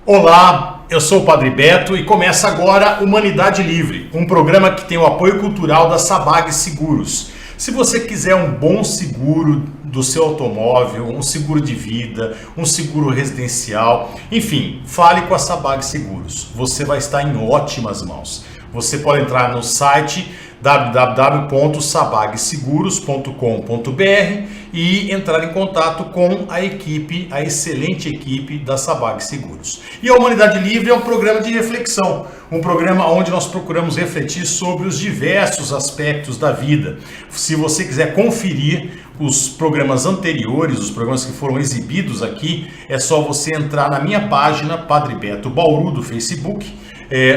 Olá, eu sou o Padre Beto e começa agora Humanidade Livre, um programa que tem o apoio cultural da Sabag Seguros. Se você quiser um bom seguro do seu automóvel, um seguro de vida, um seguro residencial, enfim, fale com a Sabag Seguros. Você vai estar em ótimas mãos. Você pode entrar no site www.sabagseguros.com.br e entrar em contato com a equipe, a excelente equipe da Sabag Seguros. E a Humanidade Livre é um programa de reflexão, um programa onde nós procuramos refletir sobre os diversos aspectos da vida. Se você quiser conferir os programas anteriores, os programas que foram exibidos aqui, é só você entrar na minha página, Padre Beto Bauru, do Facebook,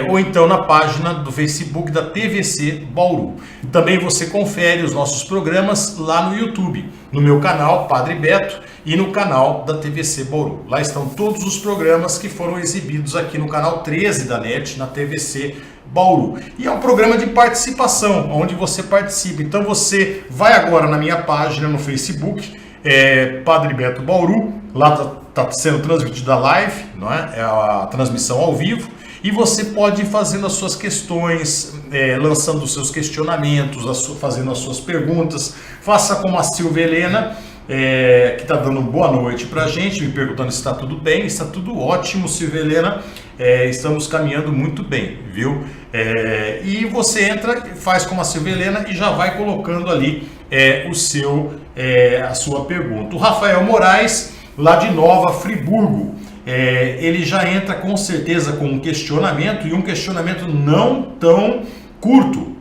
ou então na página do Facebook da TVC Bauru. Também você confere os nossos programas lá no YouTube, no meu canal Padre Beto e no canal da TVC Bauru. Lá estão todos os programas que foram exibidos aqui no canal 13 da NET, na TVC Bauru. E é um programa de participação, onde você participa. Então você vai agora na minha página no Facebook, Padre Beto Bauru, lá está sendo transmitida a live, não é? É a transmissão ao vivo. E você pode ir fazendo as suas questões, lançando os seus questionamentos, fazendo as suas perguntas. Faça como a Silvia Helena, que está dando boa noite para a gente, me perguntando se está tudo bem. Está tudo ótimo, Silvia Helena. Estamos caminhando muito bem, viu? E você entra, faz como a Silvia Helena e já vai colocando ali a sua pergunta. O Rafael Moraes, lá de Nova Friburgo. Ele já entra com certeza com um questionamento, e um questionamento não tão curto.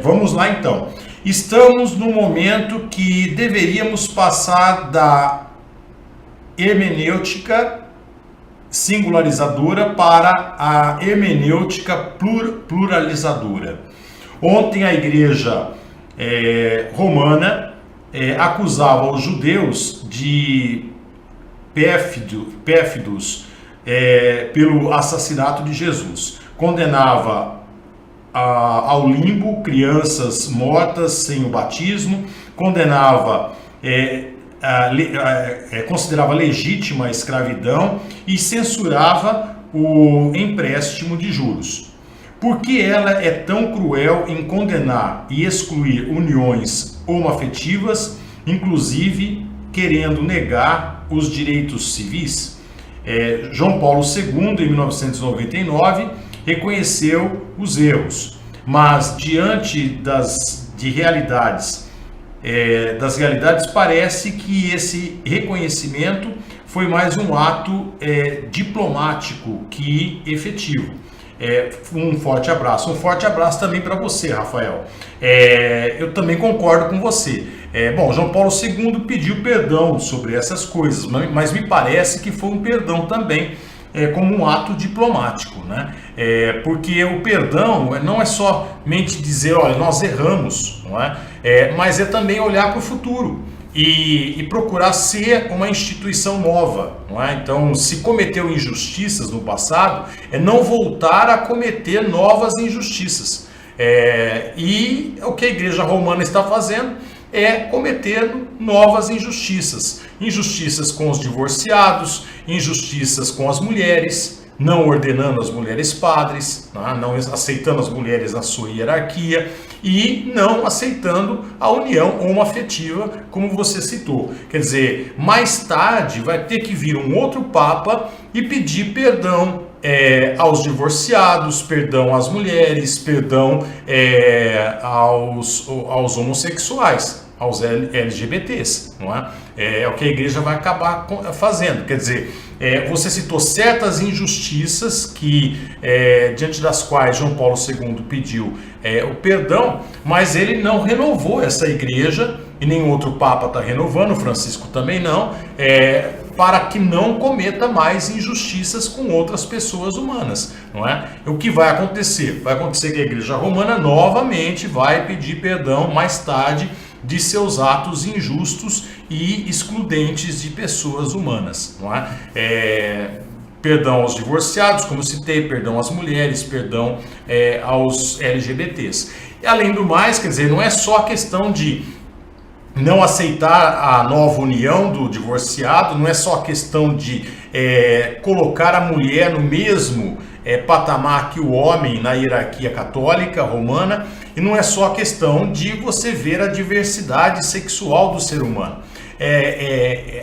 Vamos lá então. Estamos no momento que deveríamos passar da hermenêutica singularizadora para a hermenêutica pluralizadora. Ontem a igreja romana acusava os judeus de pérfidos pelo assassinato de Jesus. Condenava ao limbo crianças mortas sem o batismo, considerava legítima a escravidão e censurava o empréstimo de juros. Por que ela é tão cruel em condenar e excluir uniões homoafetivas, inclusive querendo negar os direitos civis? João Paulo II, em 1999, reconheceu os erros, mas diante das realidades, parece que esse reconhecimento foi mais um ato diplomático que efetivo. Um forte abraço também para você, Rafael. Eu também concordo com você. João Paulo II pediu perdão sobre essas coisas, mas me parece que foi um perdão também como um ato diplomático, né? Porque o perdão não é somente dizer, olha, nós erramos, não é? Mas é também olhar para o futuro e procurar ser uma instituição nova, não é? Então, se cometeu injustiças no passado, não voltar a cometer novas injustiças. E o que a Igreja Romana está fazendo cometendo novas injustiças. Injustiças com os divorciados, injustiças com as mulheres, não ordenando as mulheres padres, não aceitando as mulheres na sua hierarquia e não aceitando a união homoafetiva, como você citou. Quer dizer, mais tarde vai ter que vir um outro Papa e pedir perdão aos divorciados, perdão às mulheres, perdão aos homossexuais, aos LGBTs, não é? É o que a igreja vai acabar fazendo. Quer dizer, você citou certas injustiças diante das quais João Paulo II pediu o perdão, mas ele não renovou essa igreja, e nenhum outro Papa está renovando, Francisco também não, para que não cometa mais injustiças com outras pessoas humanas, não é? O que vai acontecer? Vai acontecer que a Igreja Romana novamente vai pedir perdão mais tarde de seus atos injustos e excludentes de pessoas humanas, não é? Perdão aos divorciados, como eu citei, perdão às mulheres, perdão aos LGBTs. E além do mais, quer dizer, não é só a questão de não aceitar a nova união do divorciado não é só questão de colocar a mulher no mesmo patamar que o homem na hierarquia católica romana, e não é só questão de você ver a diversidade sexual do ser humano.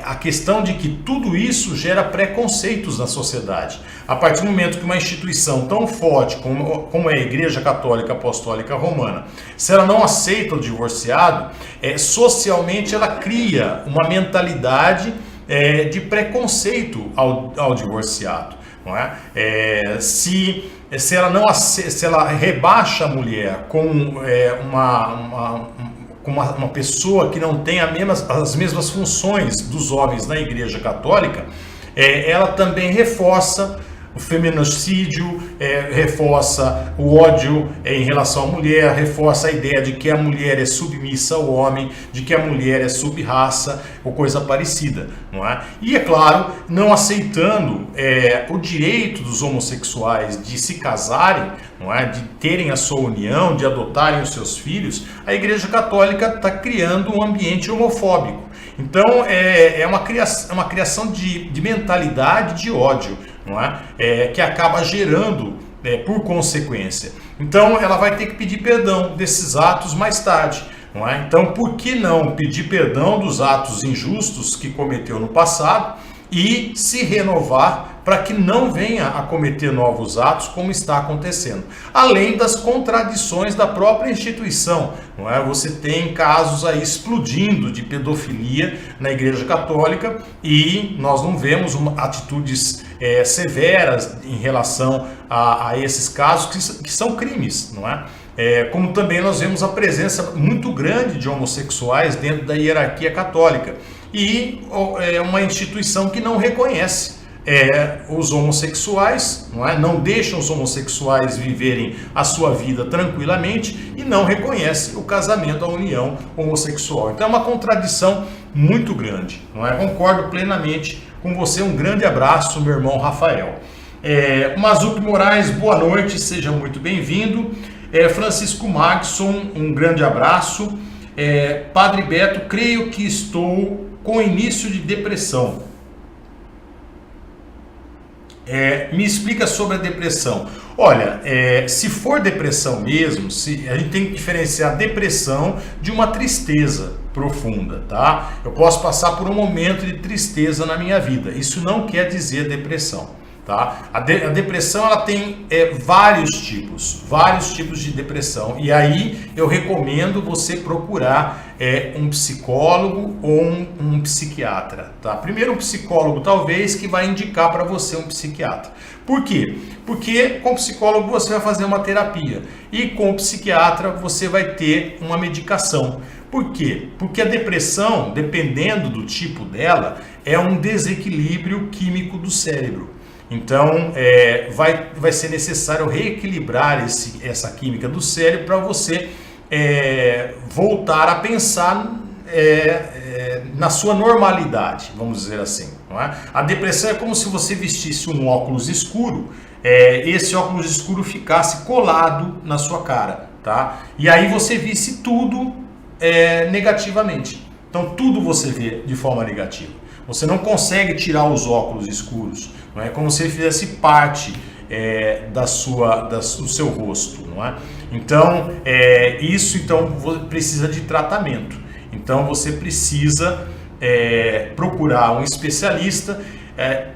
A questão de que tudo isso gera preconceitos na sociedade. A partir do momento que uma instituição tão forte como é a Igreja Católica Apostólica Romana, se ela não aceita o divorciado, socialmente ela cria uma mentalidade de preconceito ao divorciado. Não é? Se ela rebaixa a mulher com uma pessoa que não tem as mesmas funções dos homens na Igreja Católica, ela também reforça o feminicídio, reforça o ódio em relação à mulher, reforça a ideia de que a mulher é submissa ao homem, de que a mulher é sub-raça ou coisa parecida, não é? E é claro, não aceitando o direito dos homossexuais de se casarem, não é? De terem a sua união, de adotarem os seus filhos, a Igreja Católica está criando um ambiente homofóbico. Então é uma criação de mentalidade de ódio, não é? Que acaba gerando por consequência. Então ela vai ter que pedir perdão desses atos mais tarde. Não é? Então por que não pedir perdão dos atos injustos que cometeu no passado e se renovar para que não venha a cometer novos atos como está acontecendo, além das contradições da própria instituição, não é? Você tem casos aí explodindo de pedofilia na Igreja Católica e nós não vemos atitudes severas em relação a esses casos que são crimes, não é? Como também nós vemos a presença muito grande de homossexuais dentro da hierarquia católica e uma instituição que não reconhece os homossexuais, não é? Não deixam os homossexuais viverem a sua vida tranquilamente e não reconhece o casamento, a união homossexual. Então é uma contradição muito grande, não é? Concordo plenamente com você. Um grande abraço, meu irmão Rafael. Mazuco Moraes, boa noite, seja muito bem-vindo. Francisco Maxson, um grande abraço. Padre Beto, creio que estou com início de depressão. Me explica sobre a depressão. Olha, se for depressão mesmo, a gente tem que diferenciar depressão de uma tristeza profunda, tá? Eu posso passar por um momento de tristeza na minha vida. Isso não quer dizer depressão, tá? A depressão ela tem vários tipos de depressão. E aí eu recomendo você procurar um psicólogo ou um psiquiatra, tá? Primeiro um psicólogo talvez que vai indicar para você um psiquiatra. Por quê? Porque com o psicólogo você vai fazer uma terapia e com o psiquiatra você vai ter uma medicação. Por quê? Porque a depressão, dependendo do tipo dela, é um desequilíbrio químico do cérebro. Então, vai ser necessário reequilibrar essa química do cérebro para você voltar a pensar na sua normalidade, vamos dizer assim. Não é? A depressão é como se você vestisse um óculos escuro, esse óculos escuro ficasse colado na sua cara, tá? E aí você visse tudo negativamente. Então, tudo você vê de forma negativa. Você não consegue tirar os óculos escuros, não é como se ele fizesse parte do seu rosto, não é? Então, isso precisa de tratamento. Então, você precisa procurar um especialista.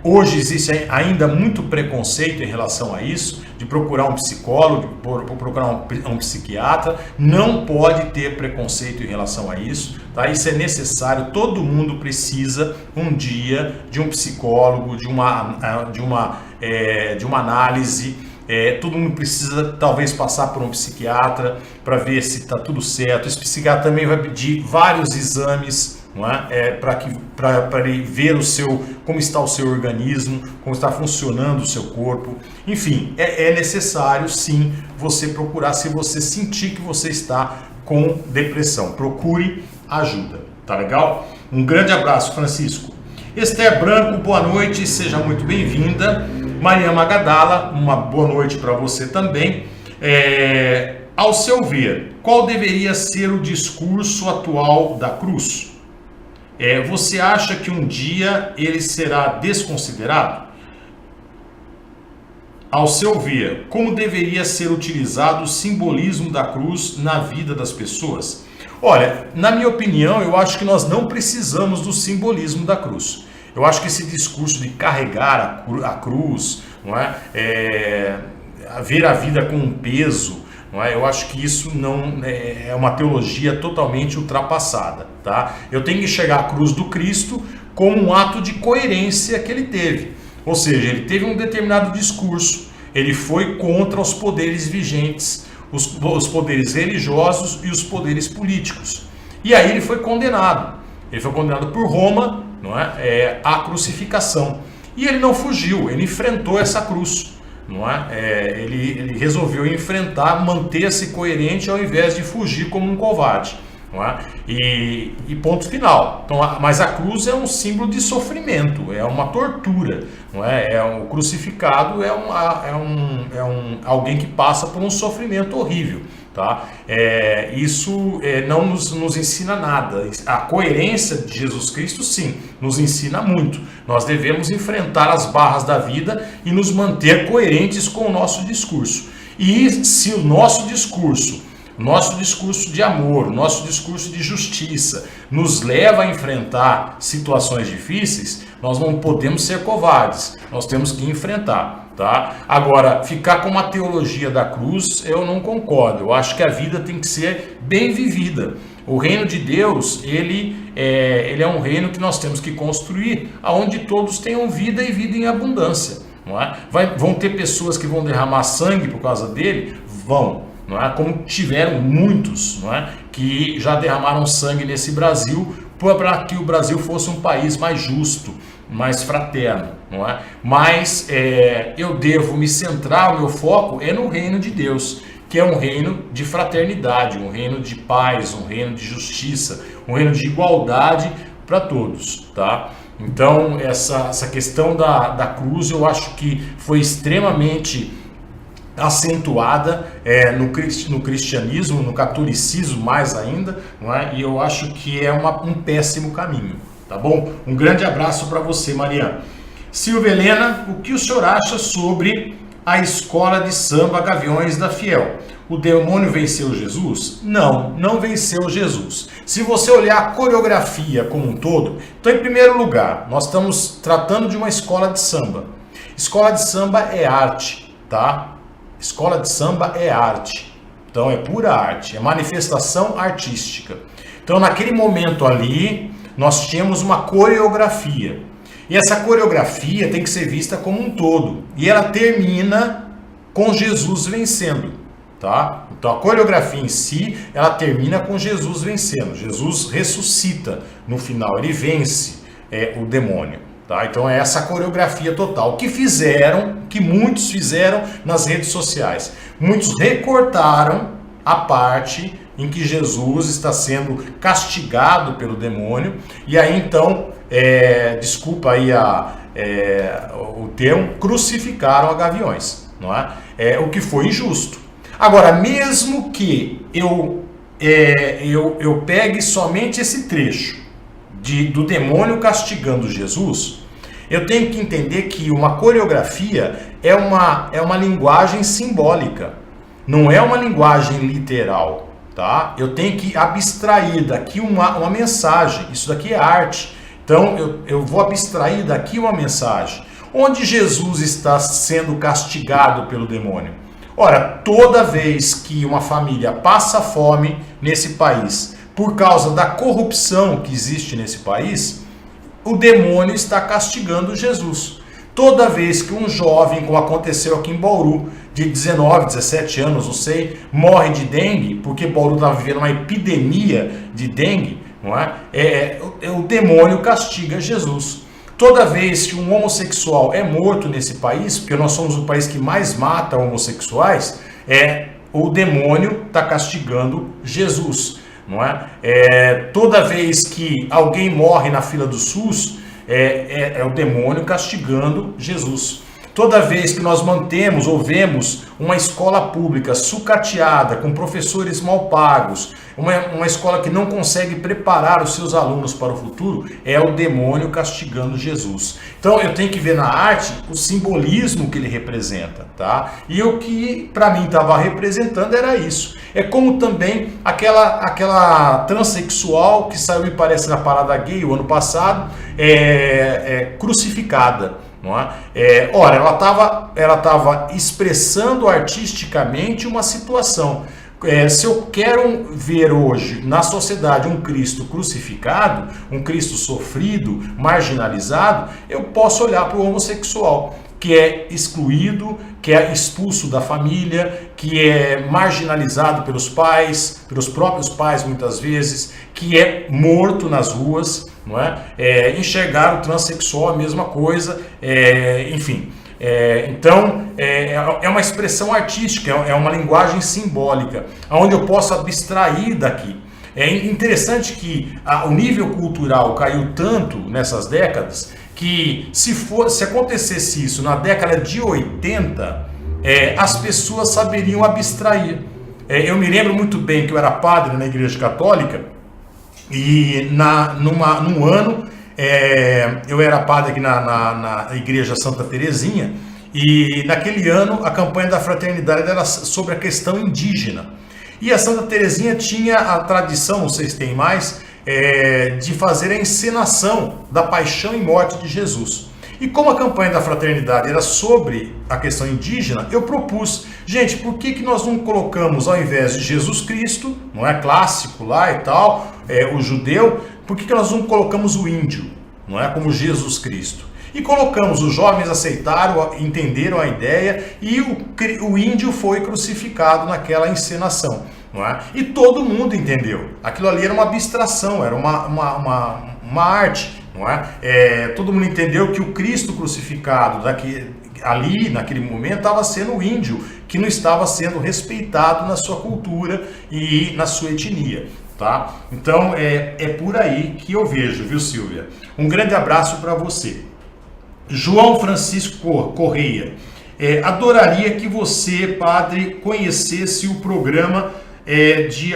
Hoje existe ainda muito preconceito em relação a isso, de procurar um psicólogo, de procurar um psiquiatra. Não pode ter preconceito em relação a isso, tá? Isso é necessário, todo mundo precisa um dia de um psicólogo, de uma análise. Todo mundo precisa talvez passar por um psiquiatra para ver se está tudo certo. Esse psiquiatra também vai pedir vários exames, não é? Para ele ver como está o seu organismo, como está funcionando o seu corpo. Enfim, é necessário sim você procurar, se você sentir que você está com depressão. Procure ajuda, tá legal? Um grande abraço, Francisco. Esther Branco, boa noite, seja muito bem-vinda. Maria Magadala, uma boa noite para você também. Ao seu ver, qual deveria ser o discurso atual da cruz? Você acha que um dia ele será desconsiderado? Ao seu ver, como deveria ser utilizado o simbolismo da cruz na vida das pessoas? Olha, na minha opinião, eu acho que nós não precisamos do simbolismo da cruz. Eu acho que esse discurso de carregar a cruz, não é? Ver a vida com um peso, não é? Eu acho que isso não é uma teologia totalmente ultrapassada, tá? Eu tenho que enxergar a cruz do Cristo como um ato de coerência que ele teve. Ou seja, ele teve um determinado discurso, ele foi contra os poderes vigentes, os poderes religiosos e os poderes políticos. E aí ele foi condenado. Ele foi condenado por Roma, não é? À crucificação. E ele não fugiu, ele enfrentou essa cruz. Não é? Ele resolveu enfrentar, manter-se coerente ao invés de fugir como um covarde. Não é? E ponto final. Então, mas a cruz é um símbolo de sofrimento, é uma tortura. Não é? O crucificado é alguém que passa por um sofrimento horrível. Tá? Isso não nos ensina nada. A coerência de Jesus Cristo, sim, nos ensina muito. Nós devemos enfrentar as barras da vida e nos manter coerentes com o nosso discurso. E se o nosso discurso de amor, nosso discurso de justiça nos leva a enfrentar situações difíceis, nós não podemos ser covardes, nós temos que enfrentar. Tá? Agora, ficar com uma teologia da cruz, eu não concordo. Eu acho que a vida tem que ser bem vivida. O reino de Deus, ele é um reino que nós temos que construir, onde todos tenham vida e vida em abundância. Não é? Vão ter pessoas que vão derramar sangue por causa dele? Vão. Não é? Como tiveram muitos, não é? Que já derramaram sangue nesse Brasil para que o Brasil fosse um país mais justo, mais fraterno, não é? Mas eu devo me centrar, o meu foco é no reino de Deus, que é um reino de fraternidade, um reino de paz, um reino de justiça, um reino de igualdade para todos, tá? Então essa questão da cruz eu acho que foi extremamente acentuada no cristianismo, no catolicismo mais ainda, não é? E eu acho que é um péssimo caminho. Tá bom? Um grande abraço para você, Mariana. Silvia Helena, o que o senhor acha sobre a escola de samba Gaviões da Fiel? O demônio venceu Jesus? Não, não venceu Jesus. Se você olhar a coreografia como um todo, então, em primeiro lugar, nós estamos tratando de uma escola de samba. Escola de samba é arte, tá? Escola de samba é arte. Então, é pura arte, é manifestação artística. Então, naquele momento ali, nós tínhamos uma coreografia. E essa coreografia tem que ser vista como um todo. E ela termina com Jesus vencendo. Tá? Então a coreografia em si, ela termina com Jesus vencendo. Jesus ressuscita no final, ele vence o demônio. Tá? Então é essa coreografia total. Que muitos fizeram nas redes sociais. Muitos recortaram a parte em que Jesus está sendo castigado pelo demônio, e aí então, desculpa aí o termo, crucificaram a Gaviões, não é? O que foi injusto. Agora, mesmo que eu pegue somente esse trecho do demônio castigando Jesus, eu tenho que entender que uma coreografia é uma linguagem simbólica, não é uma linguagem literal. Tá? Eu tenho que abstrair daqui uma mensagem. Isso daqui é arte. Então eu vou abstrair daqui uma mensagem. Onde Jesus está sendo castigado pelo demônio? Ora, toda vez que uma família passa fome nesse país por causa da corrupção que existe nesse país, o demônio está castigando Jesus. Toda vez que um jovem, como aconteceu aqui em Bauru, de 19, 17 anos, não sei, morre de dengue, porque Bauru estava vivendo uma epidemia de dengue, não é? O demônio castiga Jesus. Toda vez que um homossexual é morto nesse país, porque nós somos o país que mais mata homossexuais, o demônio está castigando Jesus, não é? Toda vez que alguém morre na fila do SUS, é o demônio castigando Jesus. Toda vez que nós mantemos ou vemos uma escola pública sucateada, com professores mal pagos, uma escola que não consegue preparar os seus alunos para o futuro, é o demônio castigando Jesus. Então eu tenho que ver na arte o simbolismo que ele representa, tá? E o que para mim estava representando era isso. É como também aquela transexual que saiu, me parece, na Parada Gay o ano passado, crucificada. Não é? Ora, ela estava expressando artisticamente uma situação. Se eu quero ver hoje na sociedade um Cristo crucificado, um Cristo sofrido, marginalizado, eu posso olhar para o homossexual, que é excluído, que é expulso da família, que é marginalizado pelos pais, pelos próprios pais muitas vezes, que é morto nas ruas, não é? Enxergar o transexual a mesma coisa, enfim. Então, é uma expressão artística, é uma linguagem simbólica, onde eu posso abstrair daqui. É interessante que o nível cultural caiu tanto nessas décadas, que se acontecesse isso na década de 80, as pessoas saberiam abstrair. Eu me lembro muito bem que eu era padre na Igreja Católica, e num ano eu era padre aqui na Igreja Santa Terezinha, e naquele ano a campanha da fraternidade era sobre a questão indígena. E a Santa Terezinha tinha a tradição, não sei se tem mais, de fazer a encenação da paixão e morte de Jesus. E como a campanha da fraternidade era sobre a questão indígena, eu propus, gente, por que nós não colocamos, ao invés de Jesus Cristo, não é clássico lá e tal, o judeu, por que nós não colocamos o índio, não é, como Jesus Cristo? E colocamos, os jovens aceitaram, entenderam a ideia, e o índio foi crucificado naquela encenação, não é? E todo mundo entendeu. Aquilo ali era uma abstração, era uma arte, não é? Todo mundo entendeu que o Cristo crucificado ali, naquele momento, estava sendo o índio, que não estava sendo respeitado na sua cultura e na sua etnia. Tá? Então é por aí que eu vejo, viu, Silvia? Um grande abraço para você. João Francisco Correia, adoraria que você, padre, conhecesse o programa de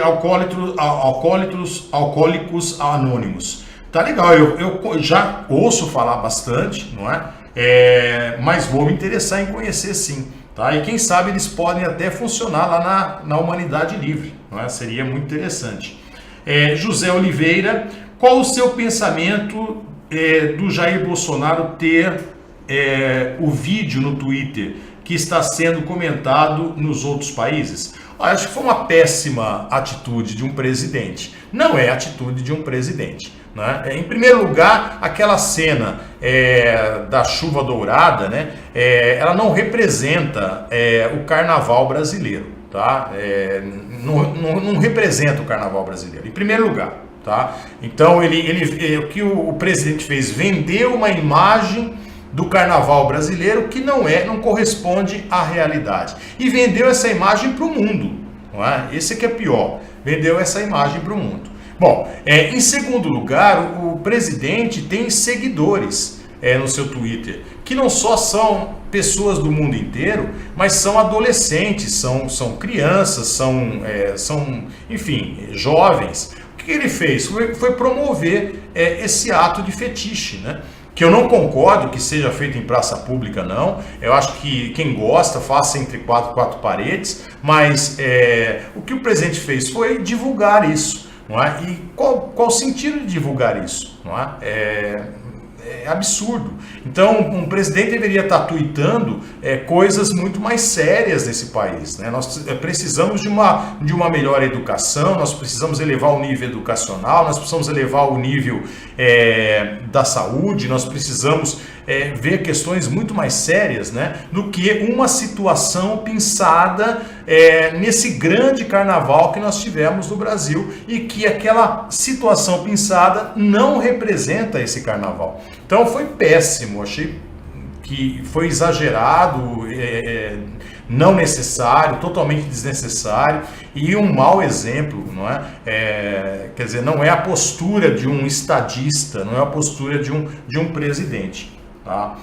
Alcoólicos Anônimos. Tá legal, eu já ouço falar bastante, não é? Mas vou me interessar em conhecer sim. Tá? E quem sabe eles podem até funcionar lá na Humanidade Livre, não é? Seria muito interessante. José Oliveira, qual o seu pensamento do Jair Bolsonaro ter o vídeo no Twitter que está sendo comentado nos outros países? Acho que foi uma péssima atitude de um presidente. Não é atitude de um presidente, né? Em primeiro lugar, aquela cena da chuva dourada, né? Ela não representa o carnaval brasileiro. Tá? Não representa o carnaval brasileiro, em primeiro lugar. Tá? Então, o que o presidente fez? Vendeu uma imagem do carnaval brasileiro que não corresponde à realidade. E vendeu essa imagem para o mundo. Não é? Esse que é pior. Vendeu essa imagem para o mundo. Bom, em segundo lugar, o presidente tem seguidores no seu Twitter, que não só são pessoas do mundo inteiro, mas são adolescentes, são crianças, são enfim, jovens. O que ele fez? Foi promover esse ato de fetiche, né? Que eu não concordo que seja feito em praça pública, não. Eu acho que quem gosta, faça entre quatro paredes, mas o que o presidente fez foi divulgar isso, não é? E qual o sentido de divulgar isso, não é? É absurdo. Então, um presidente deveria estar tuitando coisas muito mais sérias nesse país, né? Nós precisamos de uma melhor educação, nós precisamos elevar o nível educacional, nós precisamos elevar o nível da saúde, nós precisamos ver questões muito mais sérias, né, do que uma situação pensada nesse grande carnaval que nós tivemos no Brasil e que aquela situação pensada não representa esse carnaval. Então foi péssimo, achei que foi exagerado, não necessário, totalmente desnecessário e um mau exemplo, não é? Quer dizer, não é a postura de um estadista, não é a postura de um presidente. Tá?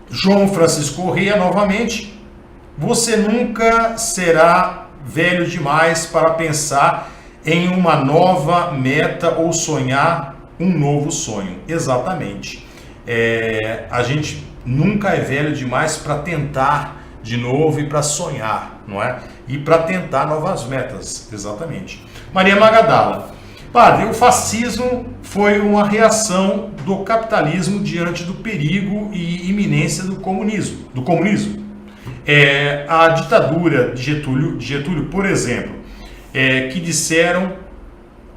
João Francisco Corrêa, novamente, você nunca será velho demais para pensar em uma nova meta ou sonhar um novo sonho. Exatamente. A gente nunca é velho demais para tentar de novo e para sonhar, não é? E para tentar novas metas, exatamente. Maria Magadala. Padre, o fascismo foi uma reação do capitalismo diante do perigo e iminência do comunismo. A ditadura de Getúlio, por exemplo, que disseram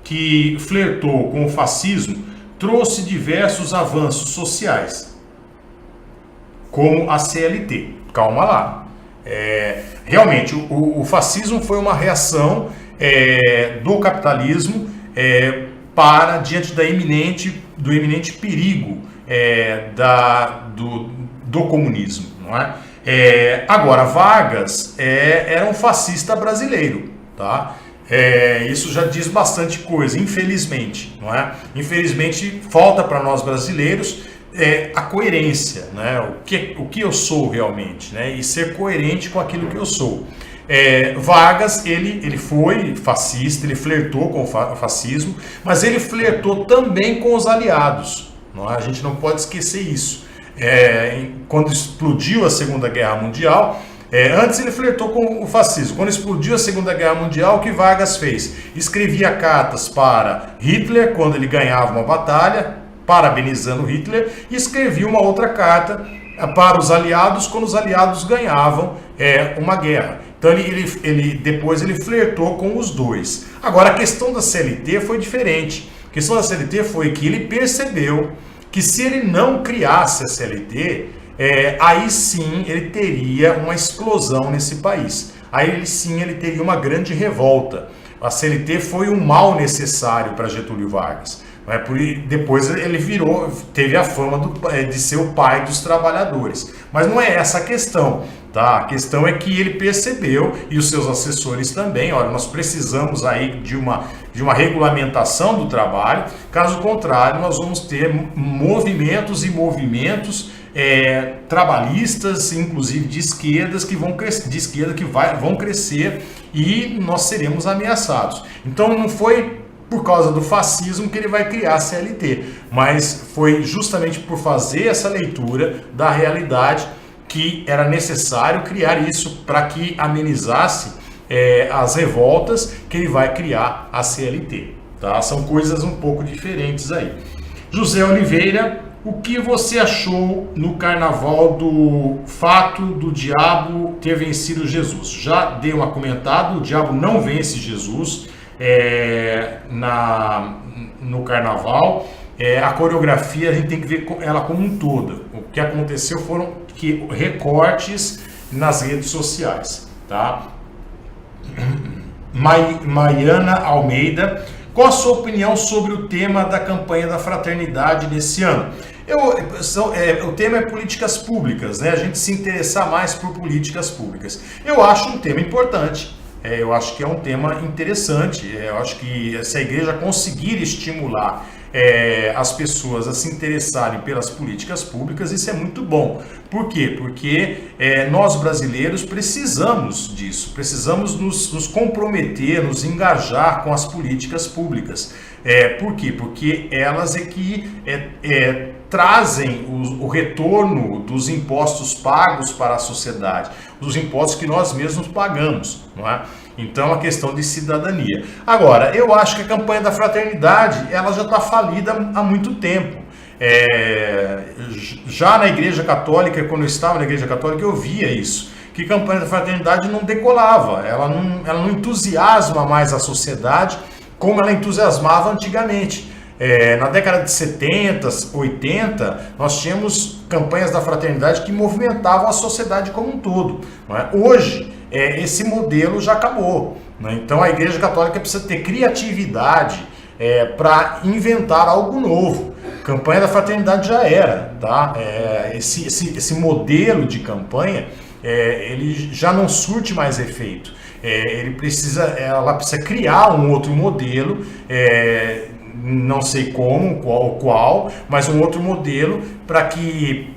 que flertou com o fascismo, trouxe diversos avanços sociais, como a CLT. Calma lá. Realmente, o fascismo foi uma reação do capitalismo para diante do iminente perigo do comunismo, não é? Agora, Vargas era um fascista brasileiro, tá? Isso já diz bastante coisa, infelizmente, não é? Infelizmente, falta para nós brasileiros a coerência, né? O que eu sou realmente, né? E ser coerente com aquilo que eu sou. Vargas, ele foi fascista, ele flertou com o fascismo, mas ele flertou também com os aliados, não é? A gente não pode esquecer isso. Quando explodiu a Segunda Guerra Mundial, antes ele flertou com o fascismo. Quando explodiu a Segunda Guerra Mundial, o que Vargas fez? Escrevia cartas para Hitler quando ele ganhava uma batalha, parabenizando Hitler, e escrevia uma outra carta para os aliados quando os aliados ganhavam uma guerra. Então depois ele flertou com os dois. Agora, a questão da CLT foi diferente. A questão da CLT foi que ele percebeu que se ele não criasse a CLT, aí sim ele teria uma explosão nesse país. Aí sim ele teria uma grande revolta. A CLT foi um mal necessário para Getúlio Vargas. Depois ele teve a fama de ser o pai dos trabalhadores. Mas não é essa a questão. Tá? A questão é que ele percebeu, e os seus assessores também, olha, nós precisamos aí de uma regulamentação do trabalho, caso contrário nós vamos ter movimentos trabalhistas, inclusive de esquerda, que vão crescer e nós seremos ameaçados. Então não foi por causa do fascismo que ele vai criar a CLT, mas foi justamente por fazer essa leitura da realidade que era necessário criar isso para que amenizasse as revoltas, que ele vai criar a CLT. Tá? São coisas um pouco diferentes aí. José Oliveira, o que você achou no carnaval do fato do diabo ter vencido Jesus? Já dei uma comentada, o diabo não vence Jesus no carnaval. A coreografia a gente tem que ver ela como um todo. O que aconteceu foram recortes nas redes sociais, tá? Maiana Almeida, qual a sua opinião sobre o tema da campanha da fraternidade desse ano? O tema é políticas públicas, né? A gente se interessar mais por políticas públicas. Eu acho um tema importante. Eu acho que é um tema interessante. Eu acho que se a igreja conseguir estimular as pessoas a se interessarem pelas políticas públicas, isso é muito bom. Por quê? Porque nós brasileiros precisamos disso, precisamos nos comprometer, nos engajar com as políticas públicas. Por quê? Porque elas trazem o retorno dos impostos pagos para a sociedade, dos impostos que nós mesmos pagamos, não é? Então, a questão de cidadania. Agora, eu acho que a campanha da fraternidade, ela já está falida há muito tempo. Já na Igreja Católica, quando eu estava na Igreja Católica, eu via isso, que a campanha da fraternidade não decolava, ela não entusiasma mais a sociedade como ela entusiasmava antigamente. Na década de 70, 80, nós tínhamos campanhas da fraternidade que movimentavam a sociedade como um todo. Não é? Hoje, esse modelo já acabou. Né? Então, a Igreja Católica precisa ter criatividade para inventar algo novo. Campanha da fraternidade já era. Tá? Esse modelo de campanha ele já não surte mais efeito. ela precisa criar um outro modelo, não sei como, qual, mas um outro modelo para que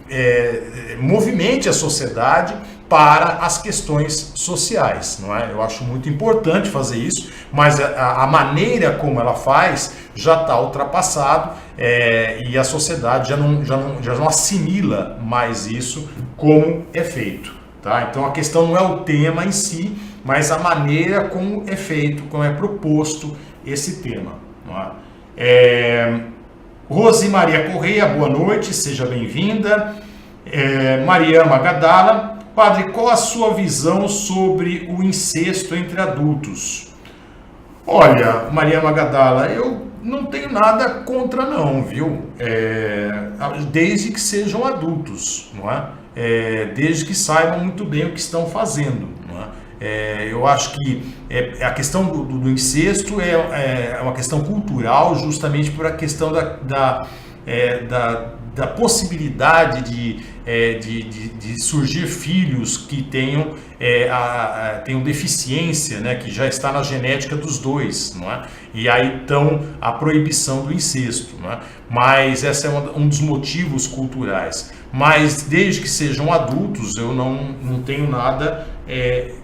movimente a sociedade para as questões sociais, não é? Eu acho muito importante fazer isso, mas a maneira como ela faz já está ultrapassado, e a sociedade já não assimila mais isso como é feito, tá? Então a questão não é o tema em si, mas a maneira como é feito, como é proposto esse tema, não é? Rose Maria Correia, boa noite, seja bem-vinda. Maria Magadala, padre, qual a sua visão sobre o incesto entre adultos? Olha, Maria Magadala, eu não tenho nada contra não, viu? Desde que sejam adultos, não é? Desde que saibam muito bem o que estão fazendo, não é? Eu acho que a questão do incesto é uma questão cultural, justamente por a questão da possibilidade de surgir filhos que tenham deficiência, né, que já está na genética dos dois, não é? E aí então a proibição do incesto, não é? Mas esse é um dos motivos culturais. Mas desde que sejam adultos, eu não tenho nada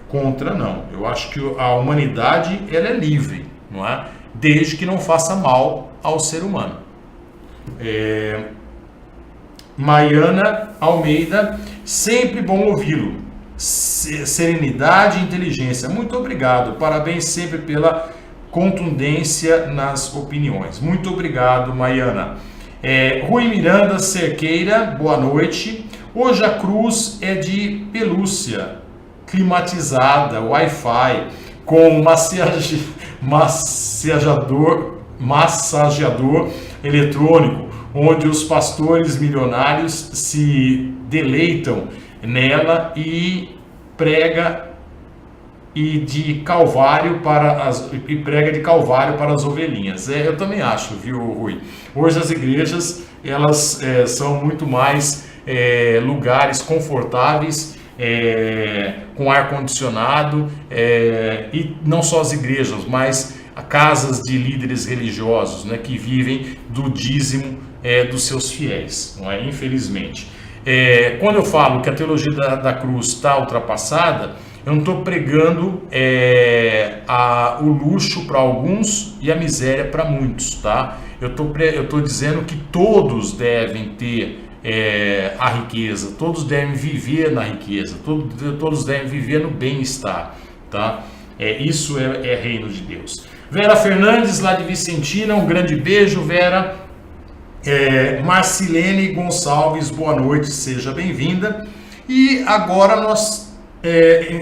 contra, não. Eu acho que a humanidade ela é livre, não é? Desde que não faça mal ao ser humano. Maiana Almeida, sempre bom ouvi-lo. Serenidade e inteligência. Muito obrigado. Parabéns sempre pela contundência nas opiniões. Muito obrigado, Maiana. Rui Miranda Cerqueira, boa noite. Hoje a cruz é de pelúcia, climatizada, Wi-Fi, com massageador eletrônico, onde os pastores milionários se deleitam nela e prega de calvário para as ovelhinhas. Eu também acho, viu, Rui? Hoje as igrejas elas são muito mais lugares confortáveis, com ar condicionado, e não só as igrejas, mas casas de líderes religiosos, né, que vivem do dízimo dos seus fiéis, não é? Infelizmente. Quando eu falo que a teologia da cruz está ultrapassada, eu não estou pregando o luxo para alguns e a miséria para muitos, tá? Eu estou dizendo que todos devem ter a riqueza, todos devem viver na riqueza, todos devem viver no bem-estar, tá? Isso é reino de Deus. Vera Fernandes, lá de Vicentina, um grande beijo, Vera. Marcilene Gonçalves, boa noite, seja bem-vinda. E agora nós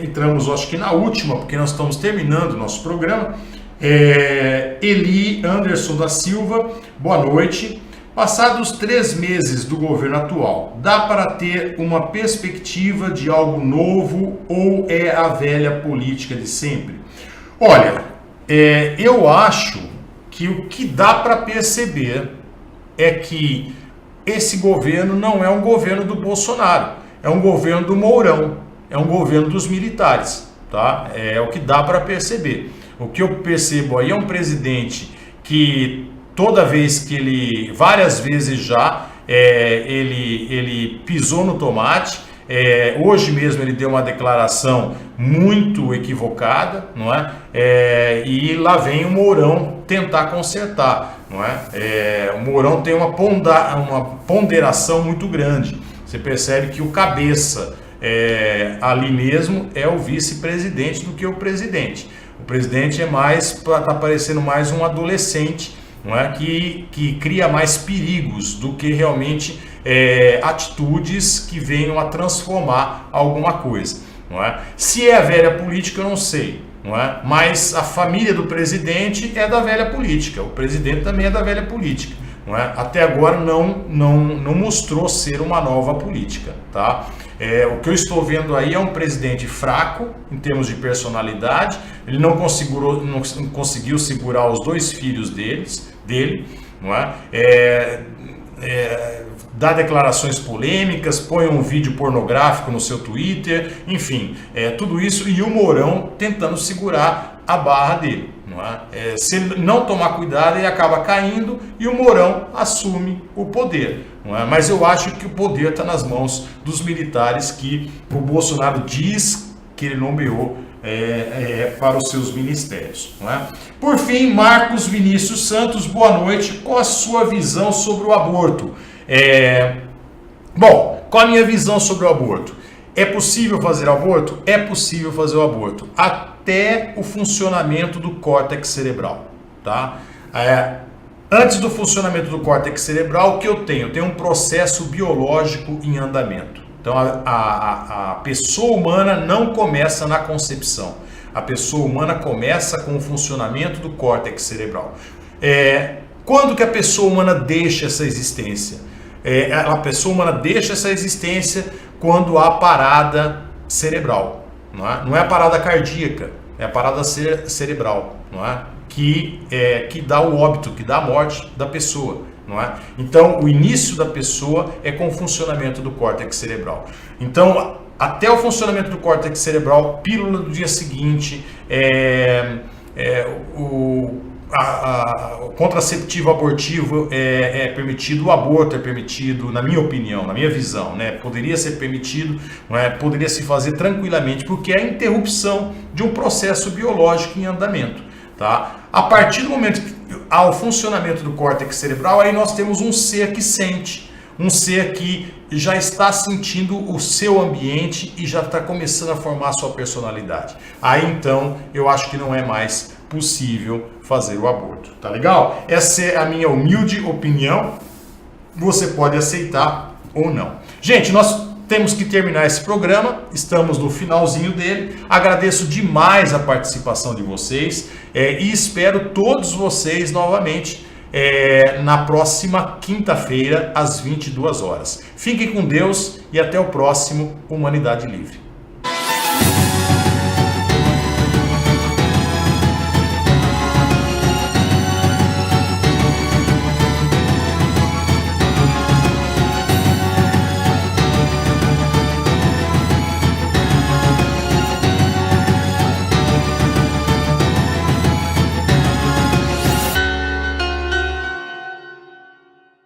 entramos, acho que na última, porque nós estamos terminando o nosso programa. Eli Anderson da Silva, boa noite. Passados 3 meses do governo atual, dá para ter uma perspectiva de algo novo ou é a velha política de sempre? Olha, eu acho que o que dá para perceber é que esse governo não é um governo do Bolsonaro, é um governo do Mourão, é um governo dos militares, tá? É o que dá para perceber. O que eu percebo aí é um presidente que toda vez que ele, várias vezes já, ele pisou no tomate. Hoje mesmo ele deu uma declaração muito equivocada, não é? E lá vem o Mourão tentar consertar, não é? O Mourão tem uma ponderação muito grande. Você percebe que o cabeça ali mesmo é o vice-presidente do que o presidente. O presidente está parecendo mais um adolescente, não é? Que cria mais perigos do que realmente atitudes que venham a transformar alguma coisa, não é? Se é a velha política, eu não sei, não é? Mas a família do presidente é da velha política, o presidente também é da velha política, não é? Até agora não mostrou ser uma nova política, tá? O que eu estou vendo aí é um presidente fraco em termos de personalidade. Ele não conseguiu segurar os 2 filhos dele, não é? dá declarações polêmicas, põe um vídeo pornográfico no seu Twitter, enfim, tudo isso, e o Mourão tentando segurar a barra dele. Não é? Se ele não tomar cuidado, ele acaba caindo e o Mourão assume o poder. Não é? Mas eu acho que o poder está nas mãos dos militares que o Bolsonaro diz que ele nomeou para os seus ministérios. Não é? Por fim, Marcos Vinícius Santos, boa noite. Qual a sua visão sobre o aborto? Bom, qual a minha visão sobre o aborto? É possível fazer aborto? É possível fazer o aborto. Até o funcionamento do córtex cerebral. Tá? Antes do funcionamento do córtex cerebral, o que eu tenho? Eu tenho um processo biológico em andamento. Então, a pessoa humana não começa na concepção. A pessoa humana começa com o funcionamento do córtex cerebral. Quando que a pessoa humana deixa essa existência? A pessoa humana deixa essa existência quando há parada cerebral. Não é a parada cardíaca, é a parada cerebral, não é? Que dá o óbito, que dá a morte da pessoa. Não é? Então, o início da pessoa é com o funcionamento do córtex cerebral. Então, até o funcionamento do córtex cerebral, pílula do dia seguinte, o contraceptivo abortivo é permitido, o aborto é permitido, na minha opinião, na minha visão, né? Poderia ser permitido, poderia se fazer tranquilamente, porque é a interrupção de um processo biológico em andamento. Tá? A partir do momento que há o funcionamento do córtex cerebral, aí nós temos um ser que sente, um ser que já está sentindo o seu ambiente e já está começando a formar a sua personalidade. Aí então eu acho que não é mais possível fazer o aborto. Tá legal? Essa é a minha humilde opinião. Você pode aceitar ou não. Gente, nós temos que terminar esse programa, estamos no finalzinho dele. Agradeço demais a participação de vocês e espero todos vocês novamente na próxima quinta-feira, às 22 horas. Fiquem com Deus e até o próximo Humanidade Livre.